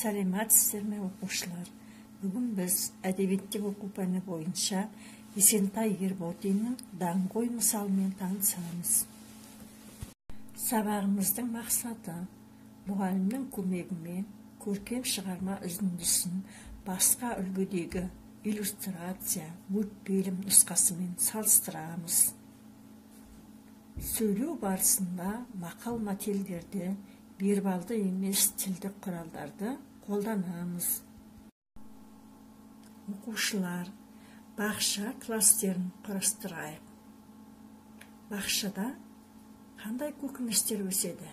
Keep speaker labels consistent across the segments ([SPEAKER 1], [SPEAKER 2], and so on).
[SPEAKER 1] Сәлеметсіздер ме оқушылар? Бүгін біз әдебиеттен оқу пәні бойынша Есентай Ерботиннің даңғой мысалымен танысамыз. Сабағымыздың мақсаты мұғалімнің көмегімен көркем шығарма үзіндісін басқа үлгідегі иллюстрация, мультфильм нұсқасымен салыстырамыз. Сөйлеу барысында мақал-мәтелдерді, вербалды емес тілдік құралдарды қолданамыз. Оқушылар, бақша кластерін құрастырайық. Бақшада қандай көкөністер өседі?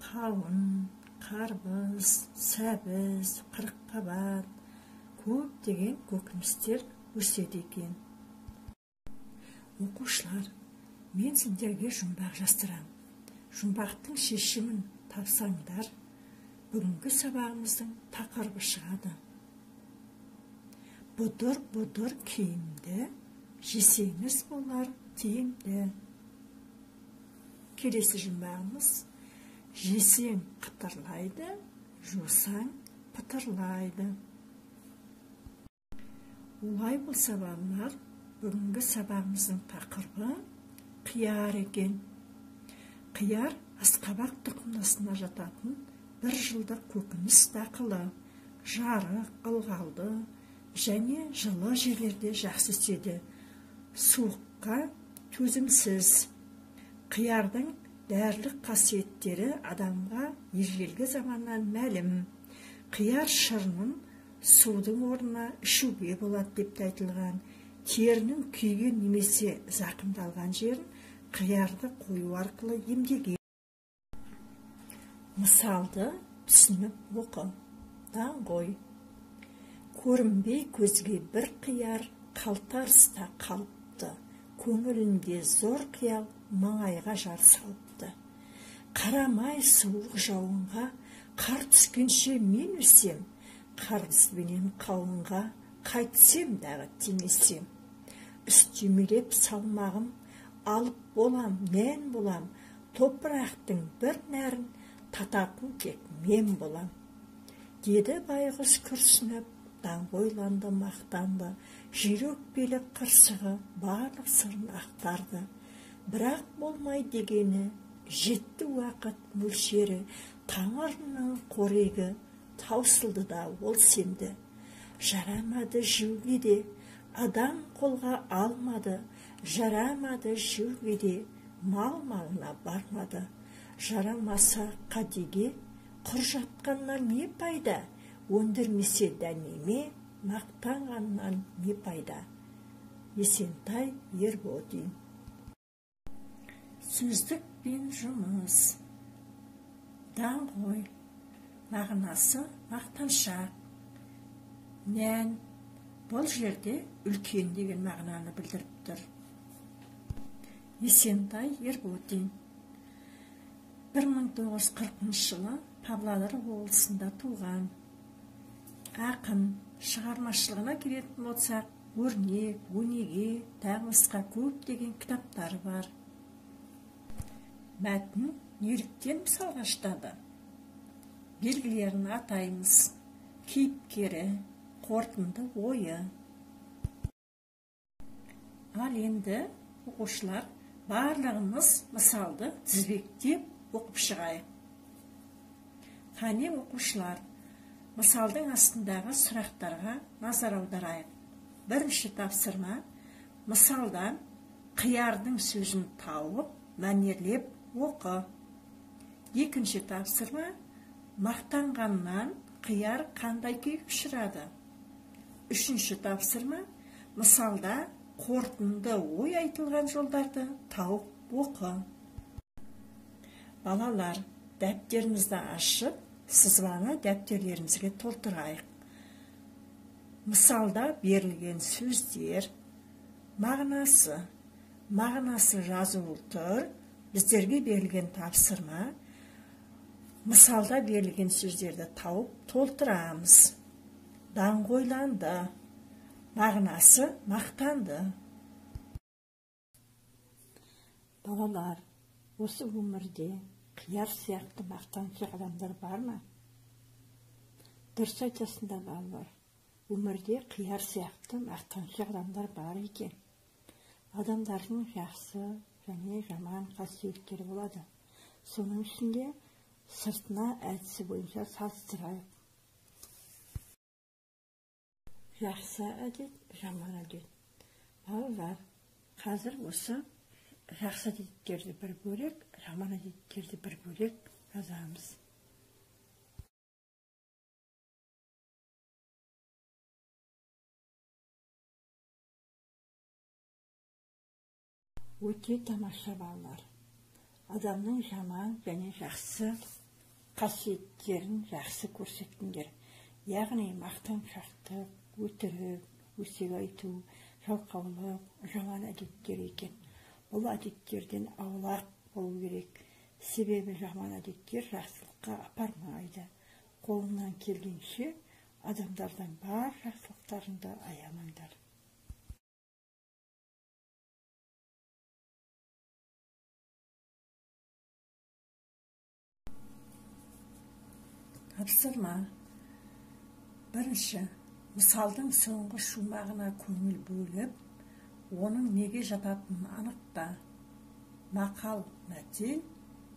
[SPEAKER 1] Қауын, қарбыз, сәбіз, қырыққабат, көптеген көкөністер өседі екен. Оқушылар, мен сендерге жұмбақ жастырам. Жұмбақтың шешімін тапсаңдар, бүгінгі сабағымыздың тақырыбы шығады. Бұдыр-бұдыр киімді, жесеңіз болар тиімді. Келесі жұмбағымыз: жесең қытырлайды, жусаң пытырлайды. Олай болса балалар, бүгінгі сабағымыздың тақырыбы қияр екен. Қияр асқабақ тұқымдасына жататын бір жылдық көкөніс дақылы, жарық, ылғалды және жылы жерлерде жақсы өседі. Суыққа төзімсіз. Қиярдың дәрілік қасиеттері адамға ежелгі заманнан мәлім. Қияр шырынын судың орнына ішуге болады деп айтылған. Терінің күйген немесе зақымдалған жерін қиярды қою арқылы емдеген. Мысалды түсініп оқы. Даңғой. Көрінбей көзге бір қияр қалтарыста қалыпты. Көңілінде зор қиял маңайға жар салыпты. Қарамай суық жауынға, қар түскенше мен өсем. Қарбызбенен қауынға қайтсем дағы теңесем. Үстемелеп салмағым алып болам, мен болам. Топырақтың бір нәрін тататын тек мен болам. Деді байғұс күрсініп, даңғойланды, мақтанды. Жүйрек белік қырсығы барлық сырын ақтарды. Бірақ болмай дегені, жетті уақыт мөлшері, тамырының қорегі таусылды да ол сенді. Жарамады жеуге де, адам қолға алмады. Жарамады жеуге де, мал маңына бармады. Жарамаса қадеге, құр жатқаннан не пайда? Өндірмесе дәнеме, мақтанғаннан не пайда? Есентай Ерботин. Сөздік пен жұмыс. Даңғой. Мағынасы мақтаншақ. Мән. Бұл жерде үлкен деген мағынаны білдіріп тұр. Есентай Ерботин 1940 жылы Павлодар облысында туған. Ақын. Шығармашылығына келетін болсақ, өрнек, өнеге, тағысқа көптеген кітаптары бар. Мәтін неліктен мысалға жатады? Белгілерін атаймыз. Кейіпкері, қорытынды ойы. Ал енді оқушылар, барлығымыз мысалды тізбектеп оқып шығайық. Қане оқушылар, мысалдың астындағы сұрақтарға назар аударайық. Бірінші тапсырма: мысалдан қиярдың сөзін тауып, мәнерлеп оқы. Екінші тапсырма: мақтанғаннан қияр қандай күйге ұшырады? Үшінші тапсырма: мысалда қорытынды ой айтылған жолдарды тауып оқы. Балалар, дәптерімізді ашып, сызбаны дәптерлерімізге толтырайық. Мысалда берілген сөздер, мағынасы жазылып тұр. Біздерге берілген тапсырма: мысалда берілген сөздерді тауып толтырамыз. Даңғойланды. Мағынасы мақтанды. Балалар, осы өмірде қияр сияқты мақтаншақ адамдар бар ма? Дұрыс айтасыңдар балалар. Өмірде қияр сияқты мақтаншы адамдар бар екен. Адамдардың жақсы және жаман қасиеттері болады. Соның ішінде сыртына әдісі бойынша салыстырайық. Жақсы әдет, жаман әдет. Балалар, қазір осы жақсы әдеттерді бір бөлек, жаман әдеттерді бір бөлек жазамыз. Өте тамаша балалар. Адамның жаман және жақсы қасиеттерін жақсы көрсетіңдер. Яғни мақтаншақтық, өтірік, өсек айту, жалқаулық, жаман әдеттер екен. Бұл әдеттерден аулақ болу керек. Себебі жаман әдеттер жақсылыққа апармайды. Қолыңнан келгенше адамдардан бар жақсылықтарыңды аямаңдар. Тапсырма. Бірінші, мысалдың соңғы шумағына көңіл бөліп, оның неге жататынын анықта. Мақал мәтел,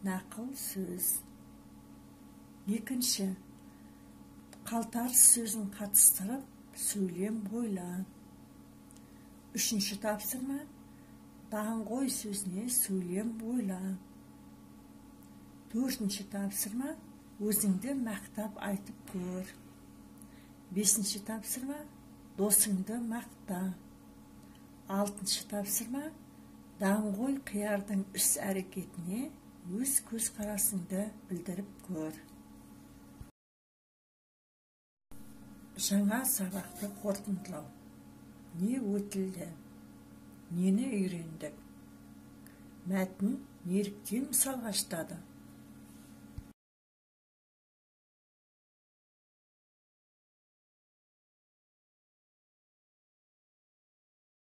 [SPEAKER 1] нақыл сөз. Екінші, қалтарыс сөзін қатыстырып, сөйлем бойла. Үшінші тапсырма, даңғой сөзіне сөйлем бойла. Төртінші тапсырма, өзіңді мақтап айтып көр. Бесінші тапсырма, досыңды мақта. Алтыншы тапсырма, даңғой қиярдың іс әрекетіне өз көзқарасыңды білдіріп көр. Жаңа сабақты қорытындылау. Не өтілді? Нені үйрендік? Мәтін неліктен мысалға жатады?